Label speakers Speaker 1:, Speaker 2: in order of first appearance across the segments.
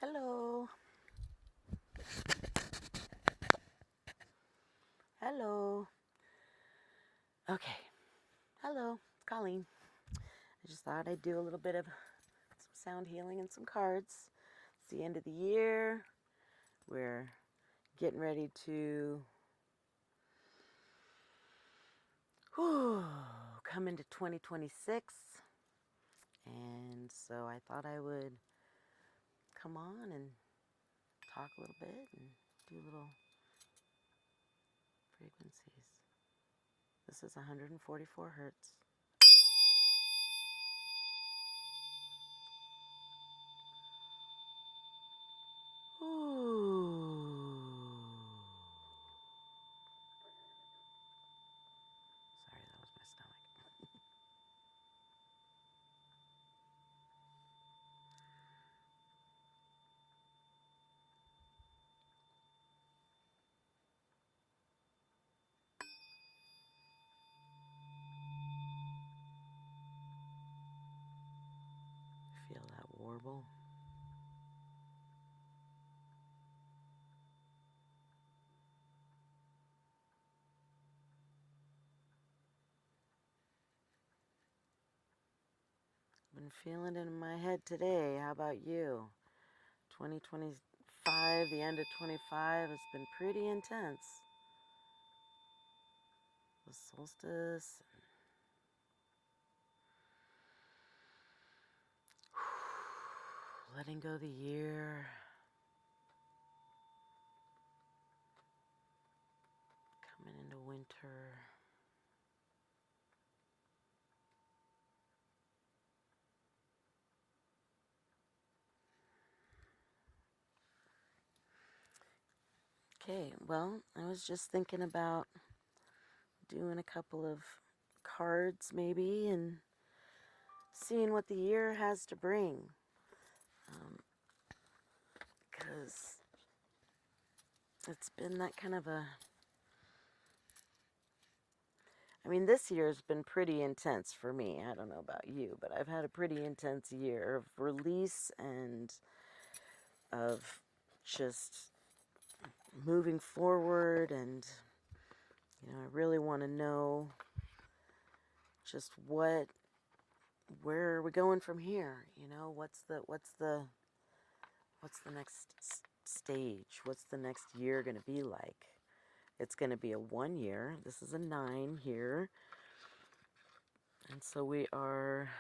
Speaker 1: Hello. Hello. Okay. Hello. It's Colleen. I just thought I'd do a little bit of some sound healing and some cards. It's the end of the year. We're getting ready to come into 2026. And so I thought I would come on and talk a little bit and do little frequencies. This is 144 hertz. Ooh. Sorry, that was my stomach. Feel that warble. Been feeling it in my head today. How about you? 2025, the end of 25 has been pretty intense. The solstice. Letting go the year. Coming into winter. Okay, well, I was just thinking about doing a couple of cards maybe and seeing what the year has to bring. Because it's been that kind of a. I mean, this year's been pretty intense for me. I don't know about you, but I've had a pretty intense year of release and of just moving forward. And, I really want to know just where are we going from here? What's the next stage? What's the next year going to be like? It's going to be a 1 year. This is a 9 here. And so we are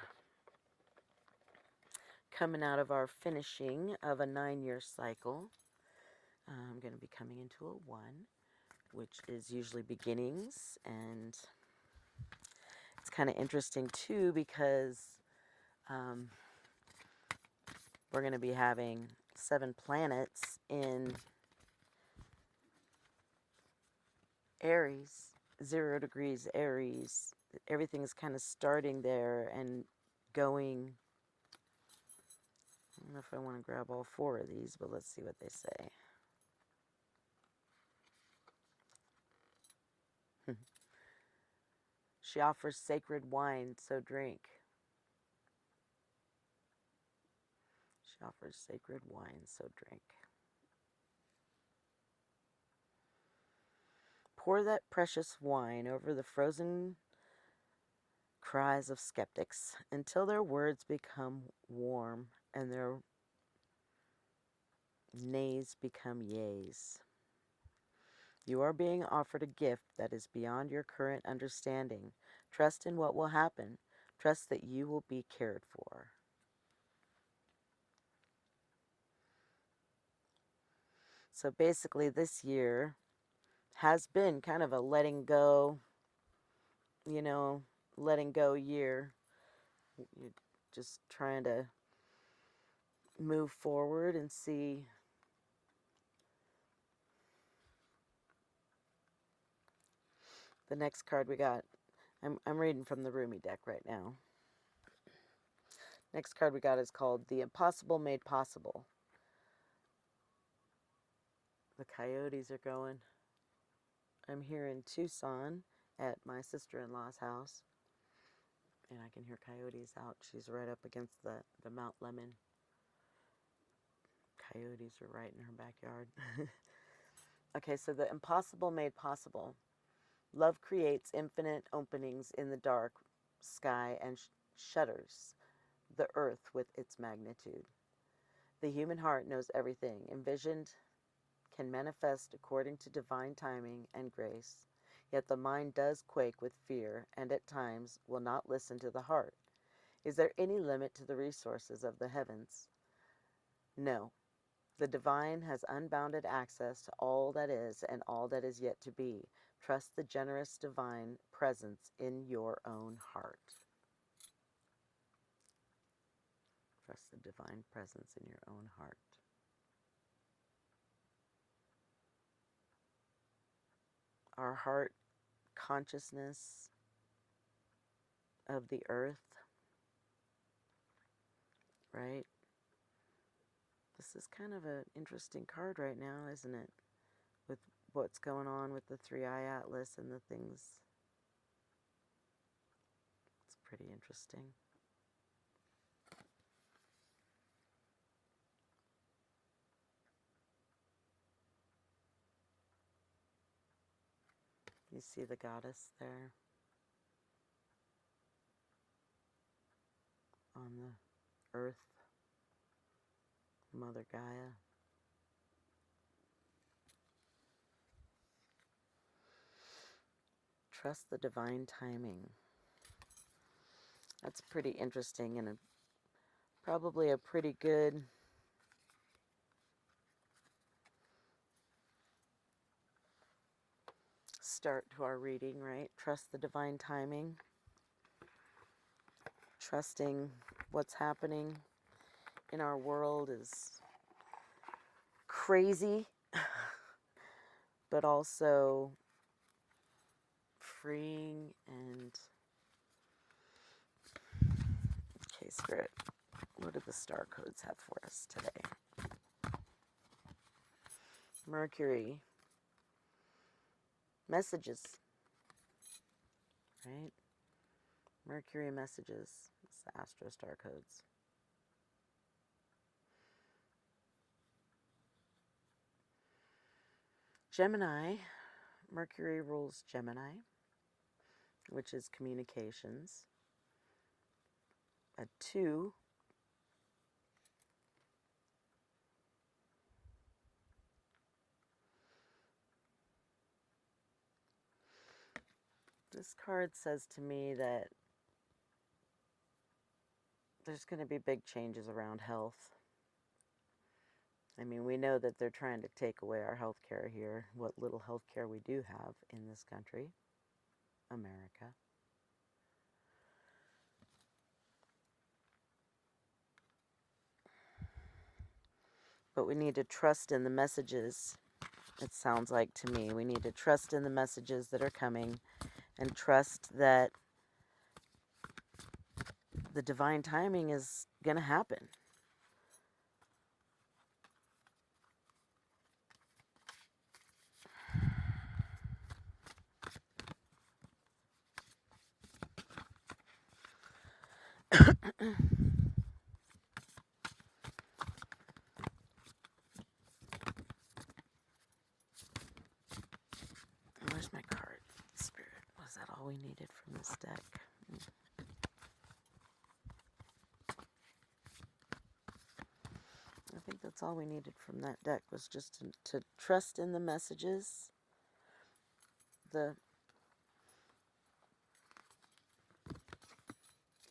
Speaker 1: coming out of our finishing of a 9-year cycle. I'm going to be coming into a 1, which is usually beginnings. And it's kind of interesting too because we're going to be having 7 planets in Aries, 0 degrees Aries. Everything's kind of starting there and going. I don't know if I want to grab all 4 of these, but let's see what they say. She offers sacred wine, so drink. She offers sacred wine, so drink. Pour that precious wine over the frozen cries of skeptics until their words become warm and their nays become yays. You are being offered a gift that is beyond your current understanding. Trust in what will happen. Trust that you will be cared for. So basically, this year has been kind of a letting go, letting go year. You're just trying to move forward and see. The next card we got, I'm reading from the Rumi deck right now. Next card we got is called The Impossible Made Possible. The coyotes are going. I'm here in Tucson at my sister-in-law's house, and I can hear coyotes out. She's right up against the Mount Lemmon Coyotes are right in her backyard. Okay, so the impossible made possible. Love creates infinite openings in the dark sky and shudders the earth with its magnitude. The human heart knows everything, envisioned can manifest according to divine timing and grace. Yet the mind does quake with fear and at times will not listen to the heart. Is there any limit to the resources of the heavens? No. The divine has unbounded access to all that is and all that is yet to be. Trust the generous divine presence in your own heart. Trust the divine presence in your own heart. Our heart consciousness of the earth, right? This is kind of an interesting card right now, isn't it? With what's going on with the 3-eye atlas and the things. It's pretty interesting. You see the goddess there on the earth, Mother Gaia. Trust the divine timing. That's pretty interesting and probably a pretty good start to our reading, right? Trust the divine timing. Trusting what's happening in our world is crazy, but also freeing and... Okay, Spirit, what do the star codes have for us today? Mercury. Messages. Right? Mercury messages. It's the Astro Star codes. Gemini. Mercury rules Gemini, which is communications. A 2. This card says to me that there's going to be big changes around health. I mean, we know that they're trying to take away our health care here, what little health care we do have in this country, America. But we need to trust in the messages, it sounds like to me. We need to trust in the messages that are coming and trust that the divine timing is going to happen. Where's my card, Spirit? Was that all we needed from this deck? I think that's all we needed from that deck was just to trust in the messages.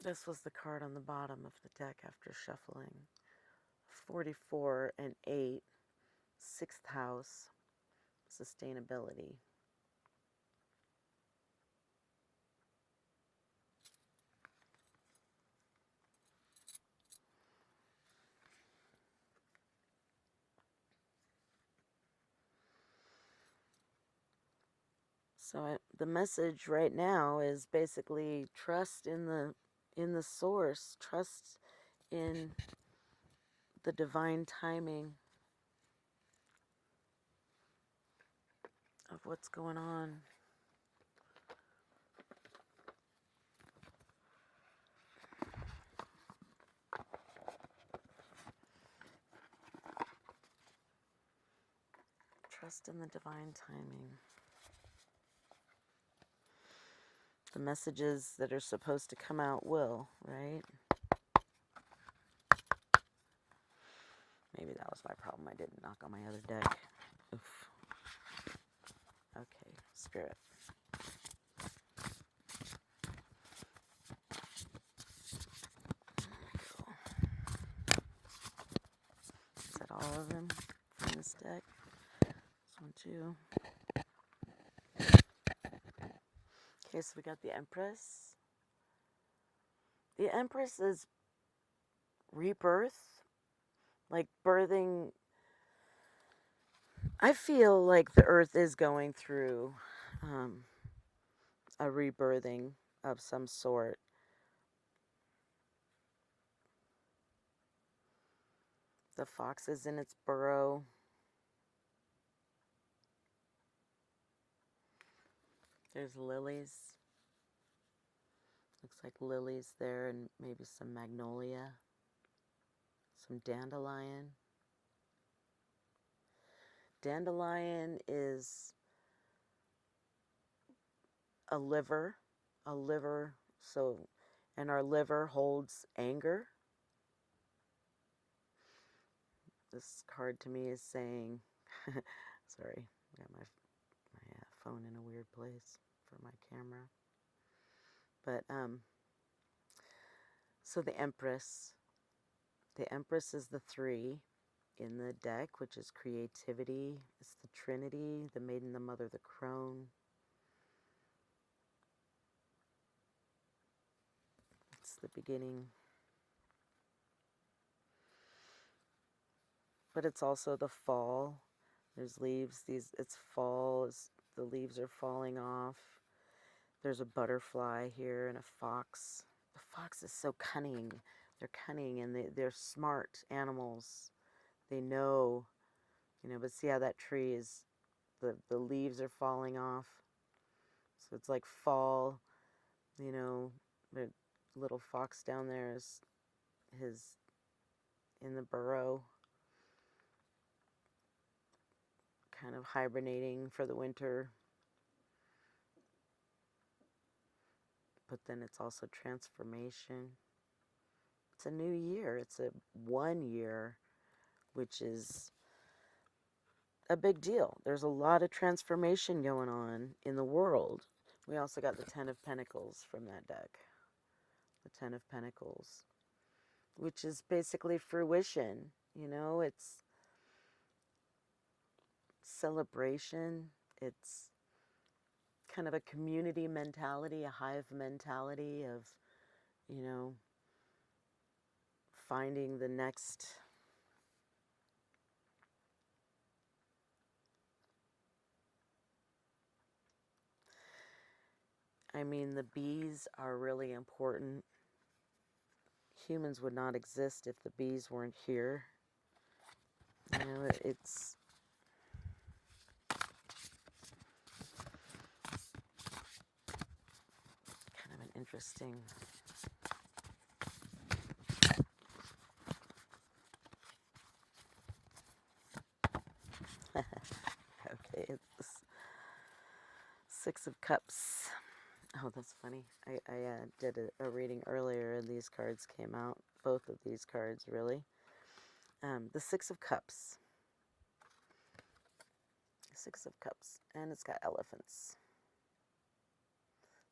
Speaker 1: This was the card on the bottom of the deck after shuffling. 44 and 8, 6th house, sustainability. So the message right now is basically trust in the source, trust in the divine timing of what's going on. Trust in the divine timing. The messages that are supposed to come out will, right? Maybe that was my problem. I didn't knock on my other deck. Oof. Okay, Spirit. Cool. Is that all of them from this deck? This one too. Okay, so we got the Empress. The Empress is rebirth, like birthing. I feel like the earth is going through a rebirthing of some sort. The fox is in its burrow. There's lilies. Looks like lilies there, and maybe some magnolia, some dandelion. Dandelion is a liver, so, and our liver holds anger. This card to me is saying, sorry, I got my phone in a weird place for my camera. But, so the Empress is the 3 in the deck, which is creativity. It's the Trinity, the Maiden, the Mother, the Crone. It's the beginning. But it's also the fall. There's leaves. It's fall. The leaves are falling off. There's a butterfly here and a fox. The fox is so cunning. They're cunning and they're smart animals. They know, but see how that tree is, the leaves are falling off. So it's like fall, the little fox down there is in the burrow, kind of hibernating for the winter. But then it's also transformation. It's a new year. It's a 1 year, which is a big deal. There's a lot of transformation going on in the world. We also got the 10 of Pentacles from that deck. The 10 of Pentacles, which is basically fruition. It's celebration. It's kind of a community mentality, a hive mentality of, finding the next the bees are really important. Humans would not exist if the bees weren't here. It's kind of an interesting... Okay, it's 6 of Cups. Oh, that's funny. I did a reading earlier and these cards came out. Both of these cards, really. The 6 of Cups. 6 of Cups. And it's got elephants.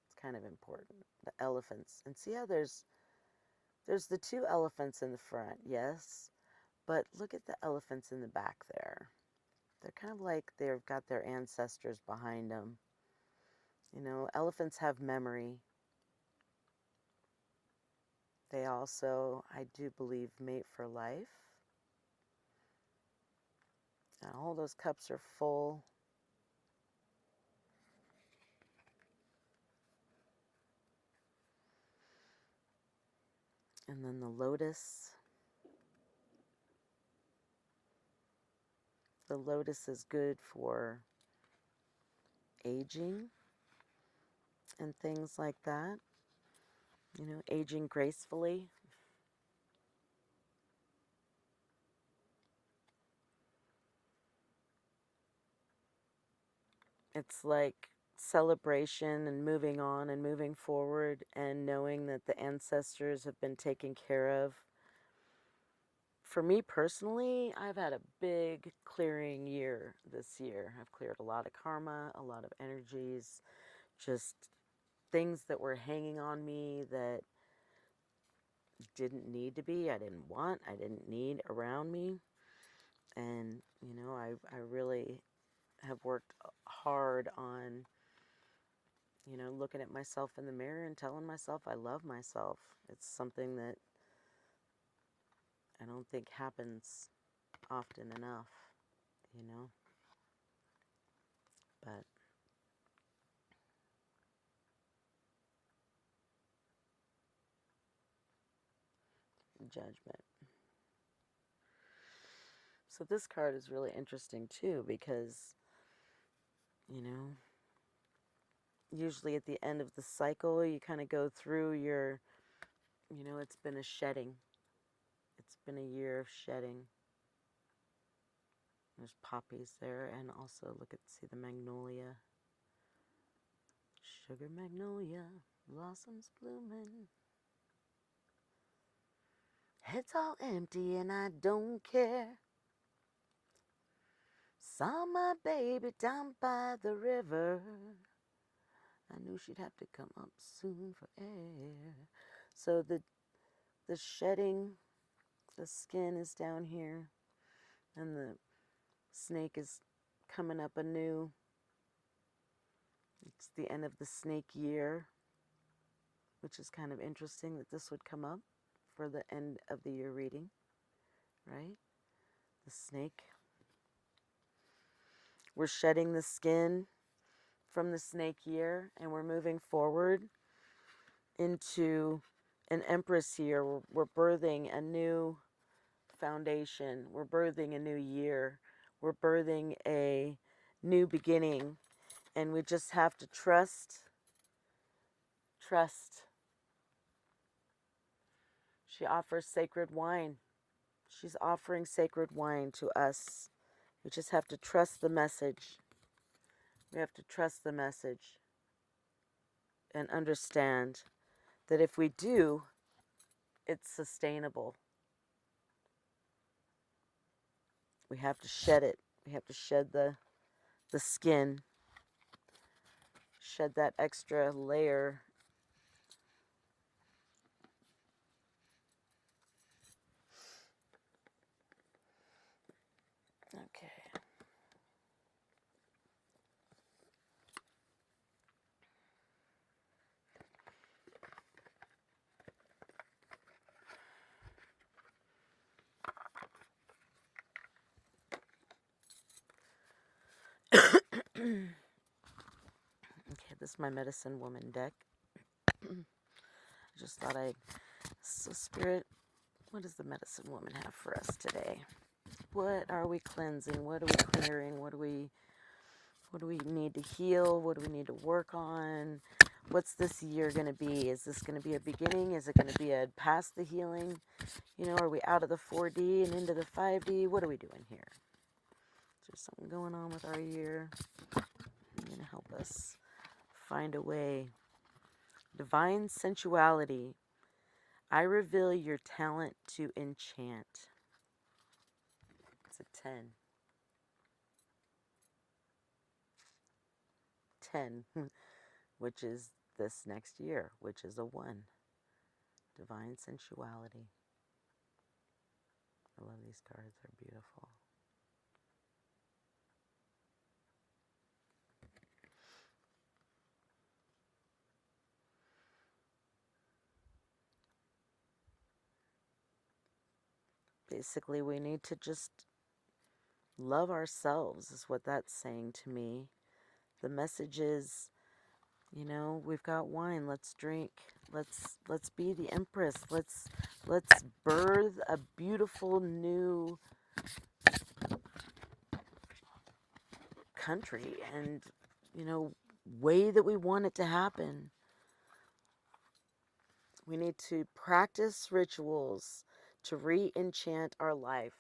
Speaker 1: It's kind of important. The elephants. And see how there's the 2 elephants in the front, yes. But look at the elephants in the back there. They're kind of like they've got their ancestors behind them. Elephants have memory. They also, I do believe, mate for life. And all those cups are full. And then the lotus. The lotus is good for aging and things like that. Aging gracefully. It's like celebration and moving on and moving forward and knowing that the ancestors have been taken care of. For me personally, I've had a big clearing year this year. I've cleared a lot of karma, a lot of energies, just things that were hanging on me that didn't need to be, I didn't want, I didn't need around me. And, I really have worked hard on, looking at myself in the mirror and telling myself I love myself. It's something that I don't think happens often enough, you know, but judgment. So this card is really interesting too because, you know, usually at the end of the cycle, you kind of go through your, it's been a shedding. It's been a year of shedding. There's poppies there, and also see the magnolia. Sugar magnolia, blossoms blooming. It's all empty and I don't care. Saw my baby down by the river. I knew she'd have to come up soon for air. So the shedding, the skin is down here, and the snake is coming up anew. It's the end of the snake year, which is kind of interesting that this would come up for the end of the year reading, right? The snake. We're shedding the skin from the snake year and we're moving forward into an empress year. We're birthing a new foundation. We're birthing a new year. We're birthing a new beginning. And we just have to trust. Trust. She offers sacred wine. She's offering sacred wine to us. We just have to trust the message. We have to trust the message and understand that if we do, it's sustainable. We have to shed it. We have to shed the skin, shed that extra layer. Okay. Okay, this is my medicine woman deck. I just thought so Spirit, what does the medicine woman have for us today? What are we cleansing? What are we clearing? What do we need to heal? What do we need to work on? What's this year going to be? Is this going to be a beginning? Is it going to be a past the healing? Are we out of the 4D and into the 5D? What are we doing here? Is there something going on with our year? You're going to help us find a way. Divine sensuality. I reveal your talent to enchant. It's a 10. 10, which is this next year, which is a 1. Divine sensuality. I love these cards. They're beautiful. Basically, we need to just love ourselves, is what that's saying to me. The message is, we've got wine. Let's drink. Let's be the empress. Let's birth a beautiful new country and, way that we want it to happen. We need to practice rituals to re-enchant our life.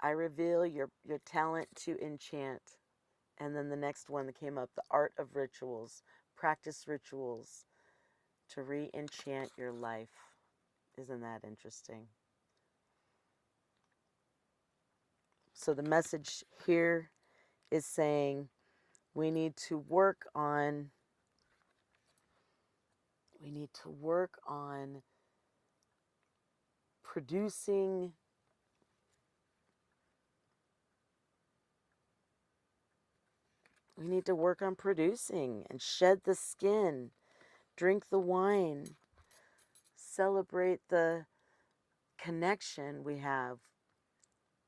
Speaker 1: I reveal your talent to enchant. And then the next one that came up, the art of rituals. Practice rituals to re-enchant your life. Isn't that interesting? So the message here is saying we need to work on producing. We need to work on producing and shed the skin, drink the wine, celebrate the connection we have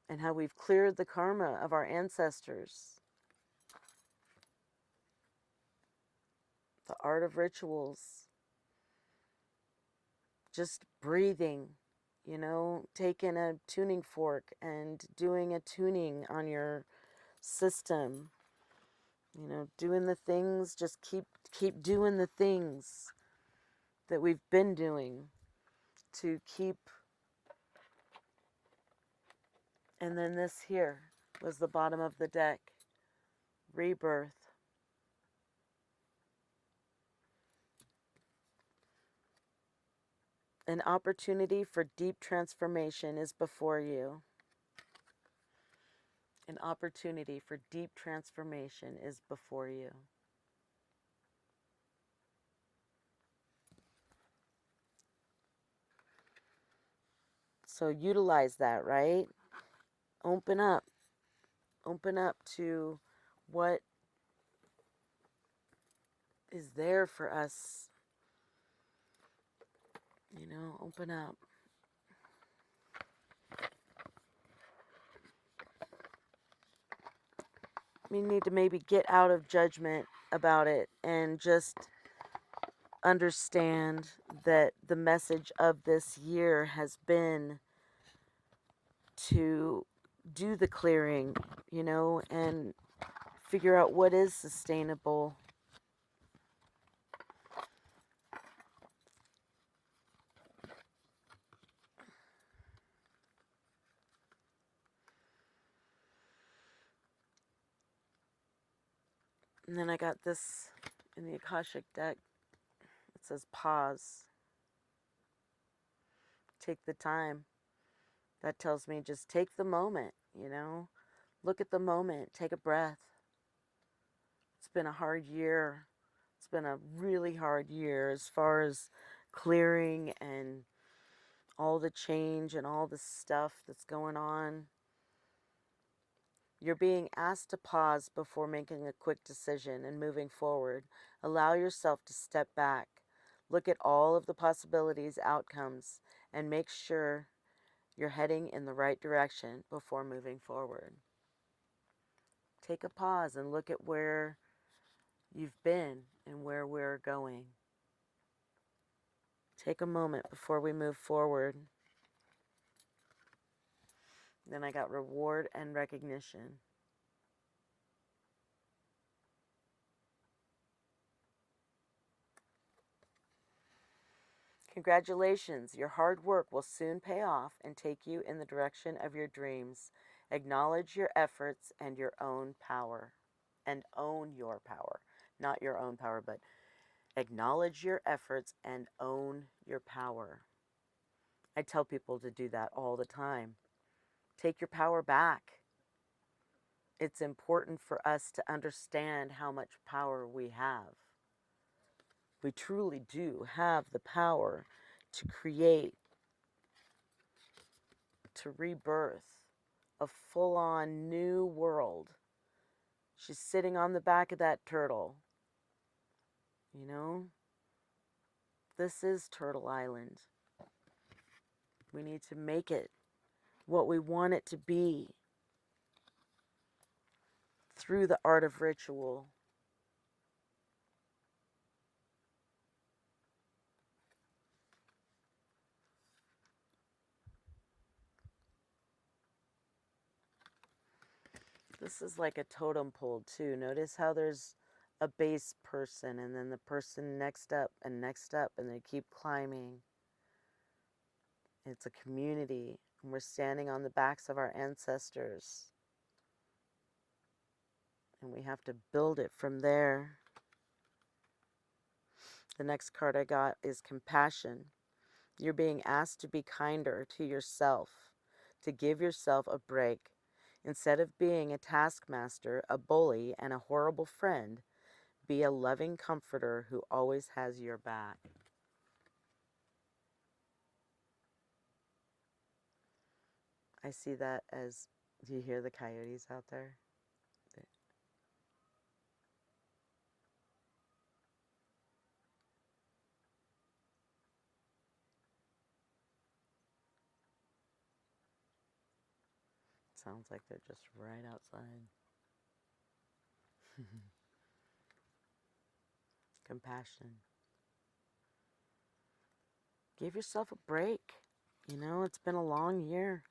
Speaker 1: and how we've cleared the karma of our ancestors. The art of rituals, just breathing, taking a tuning fork and doing a tuning on your system, doing the things, just keep doing the things that we've been doing to keep. And then this here was the bottom of the deck, rebirth. An opportunity for deep transformation is before you. An opportunity for deep transformation is before you. So utilize that, right? Open up. Open up to what is there for us. Open up. We need to maybe get out of judgment about it and just understand that the message of this year has been to do the clearing, and figure out what is sustainable. And then I got this in the Akashic deck. It says pause. Take the time. That tells me just take the moment, Look at the moment. Take a breath. It's been a hard year. It's been a really hard year as far as clearing and all the change and all the stuff that's going on. You're being asked to pause before making a quick decision and moving forward. Allow yourself to step back. Look at all of the possibilities, outcomes, and make sure you're heading in the right direction before moving forward. Take a pause and look at where you've been and where we're going. Take a moment before we move forward. Then I got reward and recognition. Congratulations, your hard work will soon pay off and take you in the direction of your dreams. Acknowledge your efforts and your own power. And own your power. Not your own power, but acknowledge your efforts and own your power. I tell people to do that all the time. Take your power back. It's important for us to understand how much power we have. We truly do have the power to create, to rebirth a full-on new world. She's sitting on the back of that turtle. This is Turtle Island. We need to make it what we want it to be through the art of ritual. This is like a totem pole too. Notice how there's a base person and then the person next up, and they keep climbing. It's a community, and we're standing on the backs of our ancestors, and we have to build it from there. The next card I got is compassion. You're being asked to be kinder to yourself, to give yourself a break. Instead of being a taskmaster, a bully, and a horrible friend, be a loving comforter who always has your back. I see that as, do you hear the coyotes out there? It sounds like they're just right outside. Compassion. Give yourself a break. You know, it's been a long year.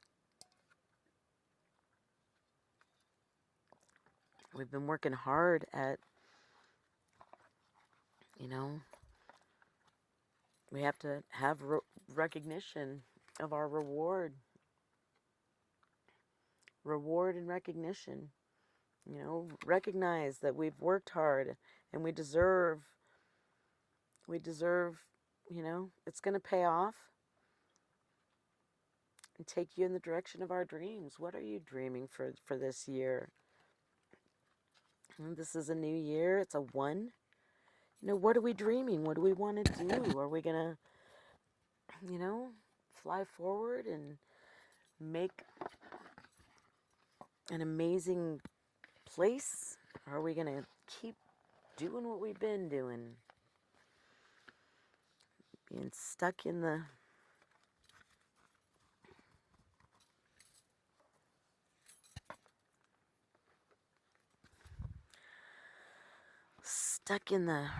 Speaker 1: We've been working hard at, you know, we have to have recognition of our reward. Reward and recognition. You know, recognize that we've worked hard and we deserve, you know, it's going to pay off and take you in the direction of our dreams. What are you dreaming for this year? This is a new year. It's a one. You know, what are we dreaming? What do we want to do? Are we going to, you know, fly forward and make an amazing place? Are we going to keep doing what we've been doing? Being stuck in the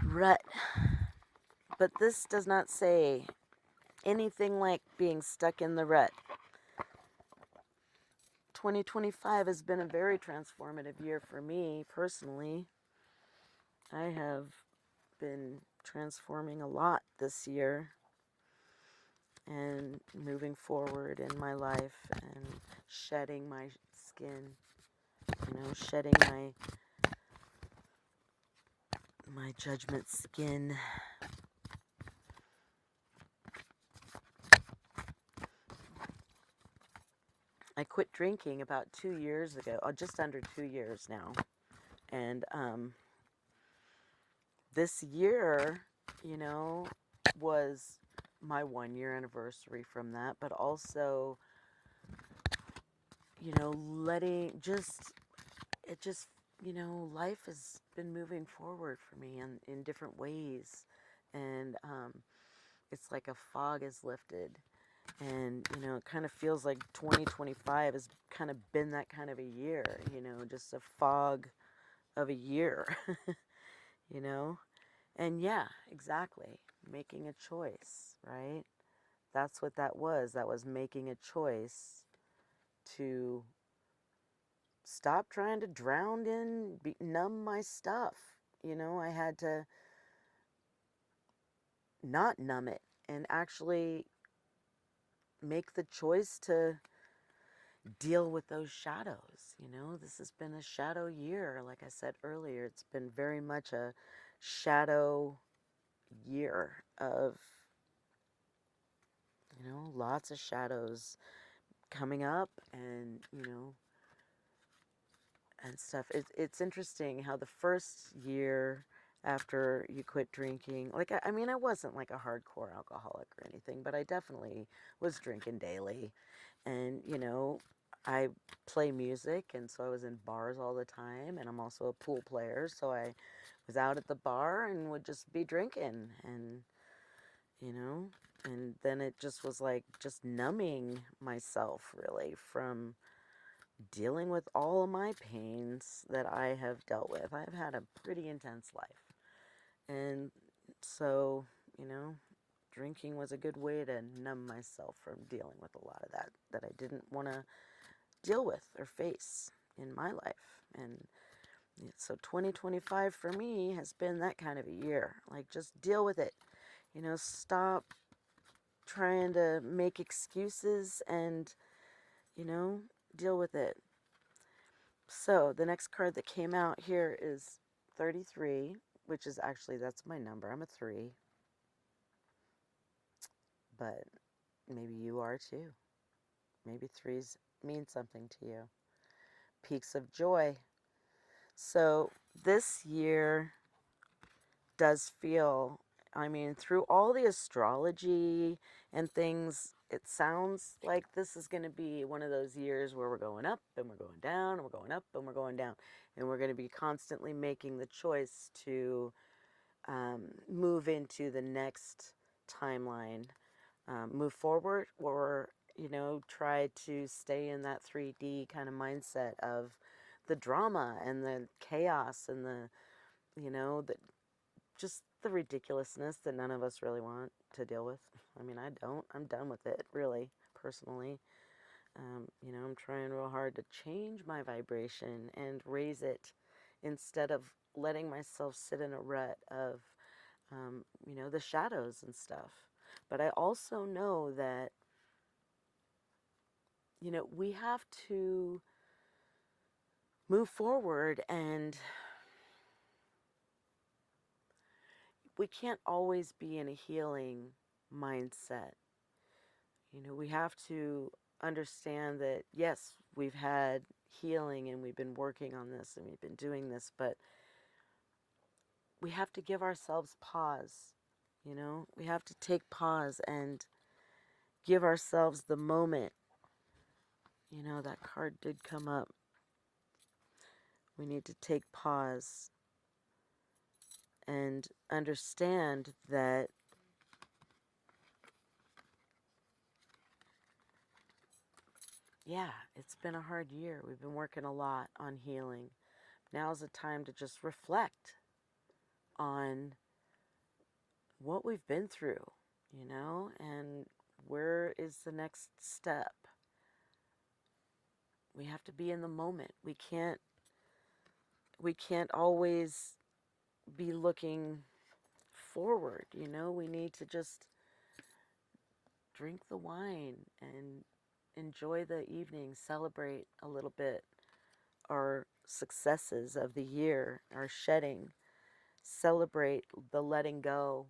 Speaker 1: rut. But this does not say anything like being stuck in the rut. 2025 has been a very transformative year for me personally. I have been transforming a lot this year and moving forward in my life and shedding my skin, you know, shedding my judgment skin. I quit drinking about 2 years ago, or just under 2 years now. And this year, you know, was my 1 year anniversary from that, but also, you know, you know, life has been moving forward for me in different ways. And it's like a fog has lifted. And, you know, it kind of feels like 2025 has kind of been that kind of a year, you know, just a fog of a year, you know? And yeah, exactly. Making a choice, right? That's what that was. That was making a choice to stop trying to numb my stuff. You know, I had to not numb it and actually make the choice to deal with those shadows. You know, this has been a shadow year. Like I said earlier, it's been very much a shadow year of, you know, lots of shadows coming up and, you know, and stuff. It's interesting how the first year after you quit drinking, like, I mean, I wasn't like a hardcore alcoholic or anything, but I definitely was drinking daily. And, you know, I play music, and so I was in bars all the time, and I'm also a pool player, so I was out at the bar and would just be drinking, and, you know, and then it just was like just numbing myself really from dealing with all of my pains that I have dealt with. I've had a pretty intense life. And so, you know, drinking was a good way to numb myself from dealing with a lot of that I didn't want to deal with or face in my life. And so 2025 for me has been that kind of a year. Like, just deal with it. You know, stop trying to make excuses and, you know, deal with it. So the next card that came out here is 33, which is actually, that's my number. I'm a 3, but maybe you are too. Maybe threes mean something to you. Peaks of joy. So this year does feel, I mean, through all the astrology and things, it sounds like this is going to be one of those years where we're going up and we're going down and we're going up and we're going down. And we're going to be constantly making the choice to move into the next timeline, move forward, or, you know, try to stay in that 3D kind of mindset of the drama and the chaos and the, you know, the just the ridiculousness that none of us really want to deal with. I mean, I don't. I'm done with it, really, personally. You know, I'm trying real hard to change my vibration and raise it instead of letting myself sit in a rut of, you know, the shadows and stuff. But I also know that, you know, we have to move forward, and we can't always be in a healing mindset. You know, we have to understand that, yes, we've had healing and we've been working on this and we've been doing this, but we have to give ourselves pause. You know, we have to take pause and give ourselves the moment. You know, that card did come up. We need to take pause and understand that, yeah, it's been a hard year. We've been working a lot on healing. Now's the time to just reflect on what we've been through, you know, and where is the next step. We have to be in the moment. We can't always be looking forward, you know. We need to just drink the wine and enjoy the evening, celebrate a little bit our successes of the year, our shedding, celebrate the letting go,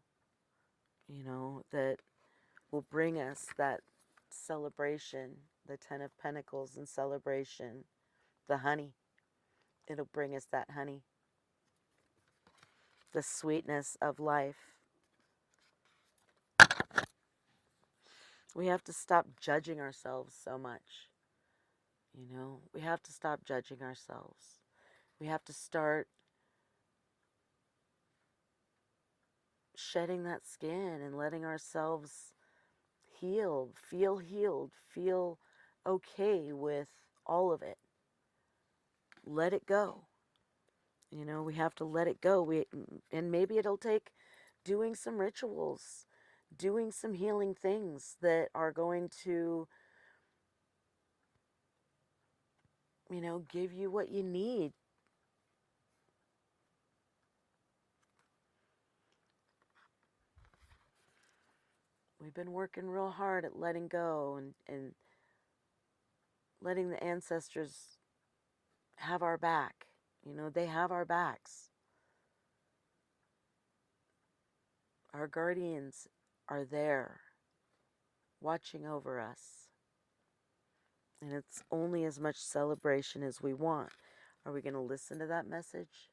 Speaker 1: you know, that will bring us that celebration, the Ten of Pentacles and celebration, the honey. It'll bring us that honey, the sweetness of life. We have to stop judging ourselves so much. You know, we have to stop judging ourselves. We have to start shedding that skin and letting ourselves healed, feel okay with all of it. Let it go. You know, we have to let it go. And maybe it'll take doing some rituals, doing some healing things that are going to, you know, give you what you need. We've been working real hard at letting go and letting the ancestors have our back. You know, they have our backs. Our guardians are there watching over us. And it's only as much celebration as we want. Are we going to listen to that message?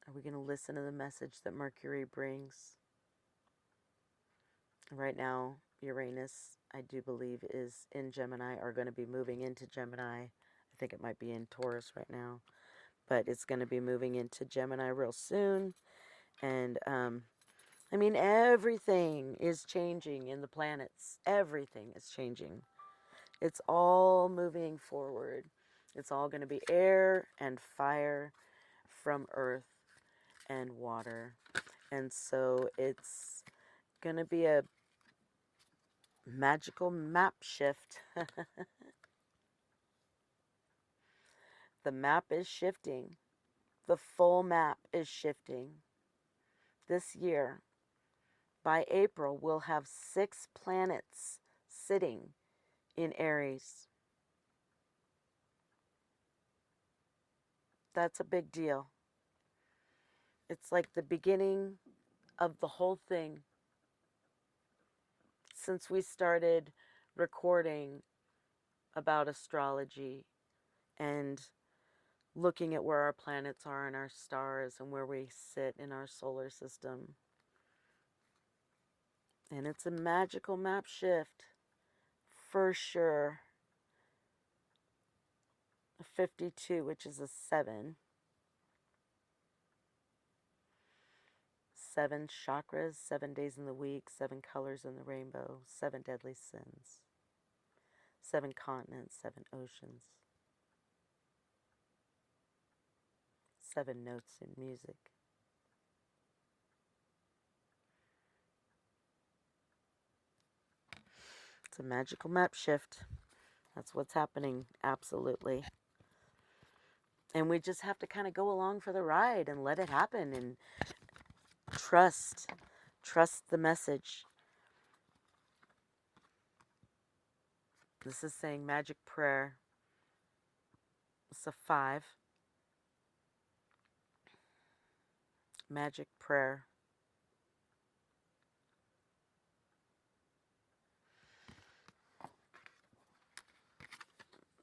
Speaker 1: Are we going to listen to the message that Mercury brings? Right now, Uranus, I do believe, is in Gemini, or going to be moving into Gemini. I think it might be in Taurus right now, but it's going to be moving into Gemini real soon. And, I mean, everything is changing in the planets. Everything is changing. It's all moving forward. It's all going to be air and fire from earth and water. And so it's going to be a magical map shift. The map is shifting. The full map is shifting. This year, by April, we'll have 6 planets sitting in Aries. That's a big deal. It's like the beginning of the whole thing. Since we started recording about astrology and looking at where our planets are and our stars and where we sit in our solar system. And it's a magical map shift, for sure. A 52, which is a 7. 7 chakras, 7 days in the week, 7 colors in the rainbow, 7 deadly sins, 7 continents, 7 oceans, 7 notes in music. It's a magical map shift. That's what's happening, absolutely. And we just have to kind of go along for the ride and let it happen and trust the message. This is saying magic prayer. It's a 5. Magic prayer.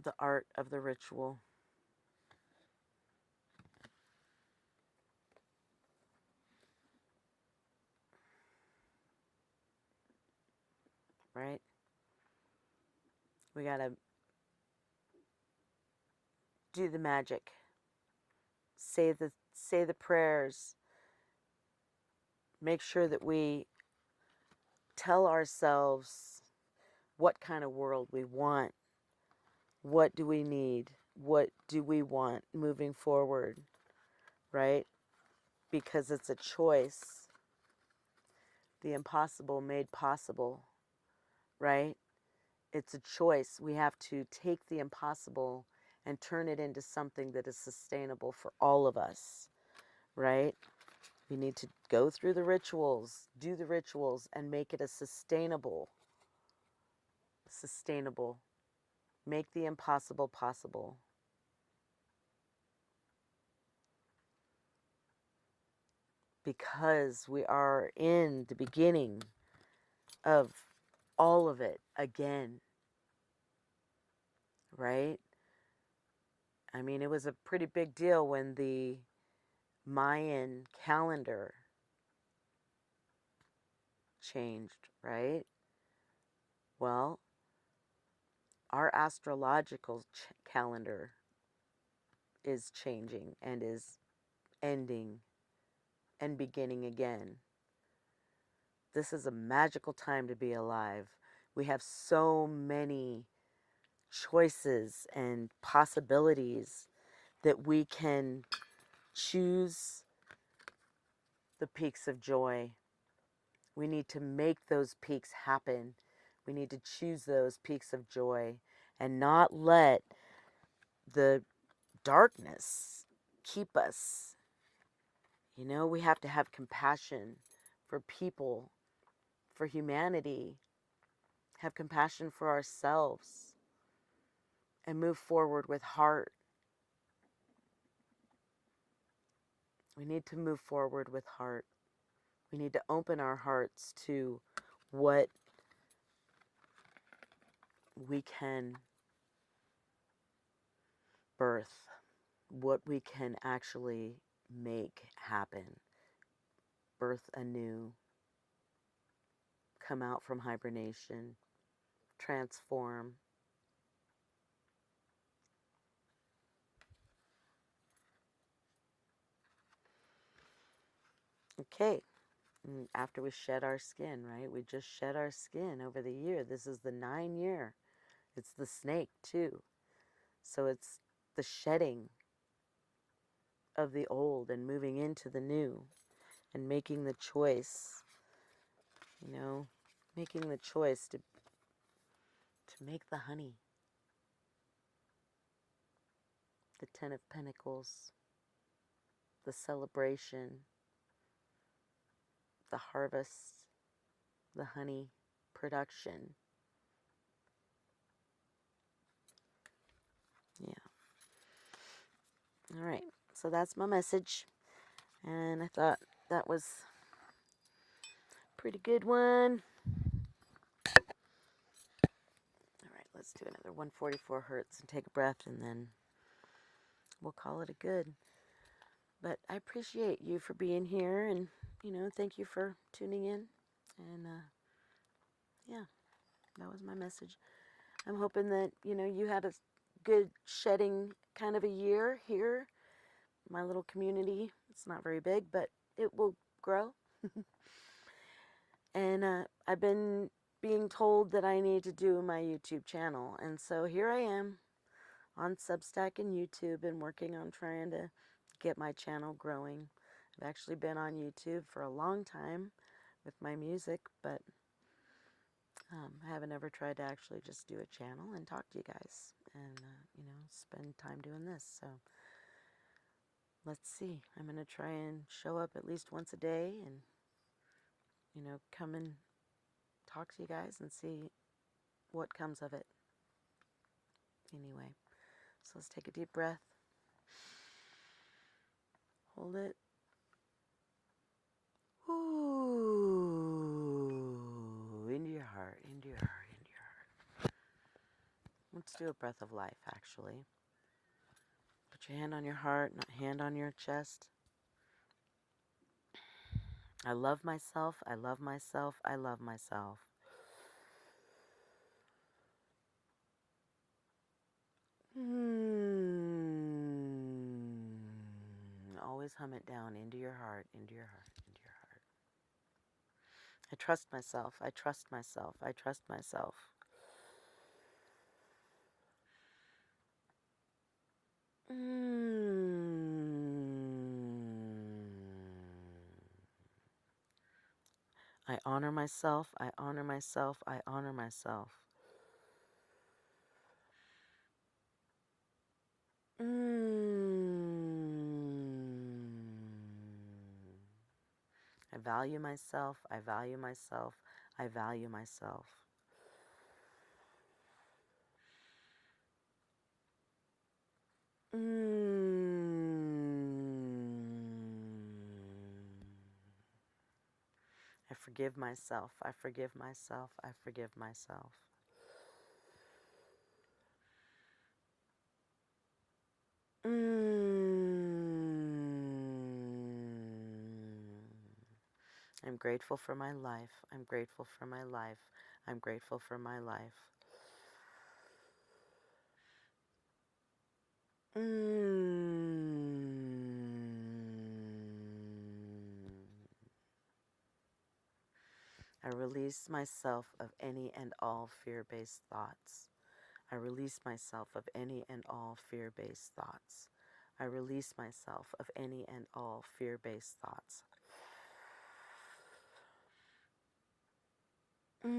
Speaker 1: The art of the ritual. Right? We gotta do the magic. Say the prayers. Make sure that we tell ourselves what kind of world we want. What do we need? What do we want moving forward? Right? Because it's a choice. The impossible made possible. Right? It's a choice. We have to take the impossible and turn it into something that is sustainable for all of us, right? We need to go through the rituals, do the rituals, and make it a sustainable. Make the impossible possible. Because we are in the beginning of all of it again, right? I mean, it was a pretty big deal when the Mayan calendar changed, right? Well, our astrological calendar is changing and is ending and beginning again. This is a magical time to be alive. We have so many choices and possibilities that we can choose the peaks of joy. We need to make those peaks happen. We need to choose those peaks of joy and not let the darkness keep us. You know, we have to have compassion for people, for humanity, have compassion for ourselves, and move forward with heart. We need to move forward with heart. We need to open our hearts to what we can birth, what we can actually make happen, birth anew, come out from hibernation, transform. Okay, and after we shed our skin, right? We just shed our skin over the year. This is the 9 year. It's the snake too. So it's the shedding of the old and moving into the new and making the choice, you know, making the choice to make the honey. The 10 of Pentacles, the celebration, the harvest, the honey production. Yeah. All right. So that's my message. And I thought that was a pretty good one. All right, let's do another 144 hertz and take a breath, and then we'll call it a good. But I appreciate you for being here, and, thank you for tuning in. And, yeah, that was my message. I'm hoping that, you had a good shedding kind of a year here. My little community, it's not very big, but it will grow. And I've been being told that I need to do my YouTube channel. And so here I am on Substack and YouTube and working on trying to get my channel growing. I've actually been on YouTube for a long time with my music, but I haven't ever tried to actually just do a channel and talk to you guys and, spend time doing this. So let's see. I'm going to try and show up at least once a day and, come and talk to you guys and see what comes of it. Anyway, so let's take a deep breath. Hold it. Ooh, into your heart, into your heart, into your heart. Let's do a breath of life, actually. Put your hand on your heart, not hand on your chest. I love myself, I love myself, I love myself. Always hum it down into your heart, into your heart, into your heart. I trust myself, I trust myself, I trust myself. I honor myself, I honor myself, I honor myself. I value myself, I value myself, I value myself. I forgive myself, I forgive myself, I forgive myself. I'm grateful for my life, I'm grateful for my life, I'm grateful for my life. I release myself of any and all fear-based thoughts. I release myself of any and all fear-based thoughts. I release myself of any and all fear-based thoughts. Right.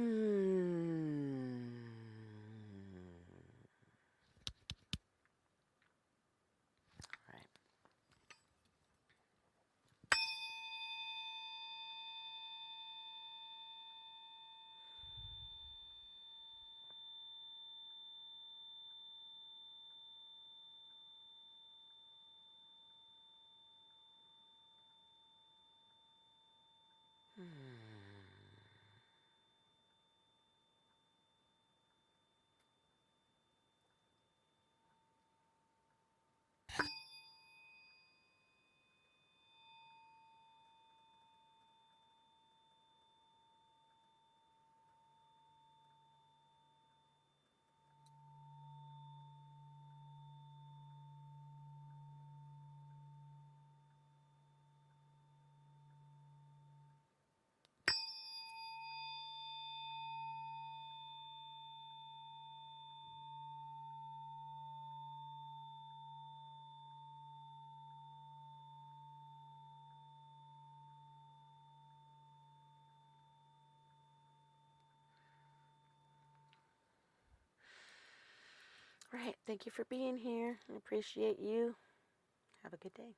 Speaker 1: Right. Thank you for being here. I appreciate you. Have a good day.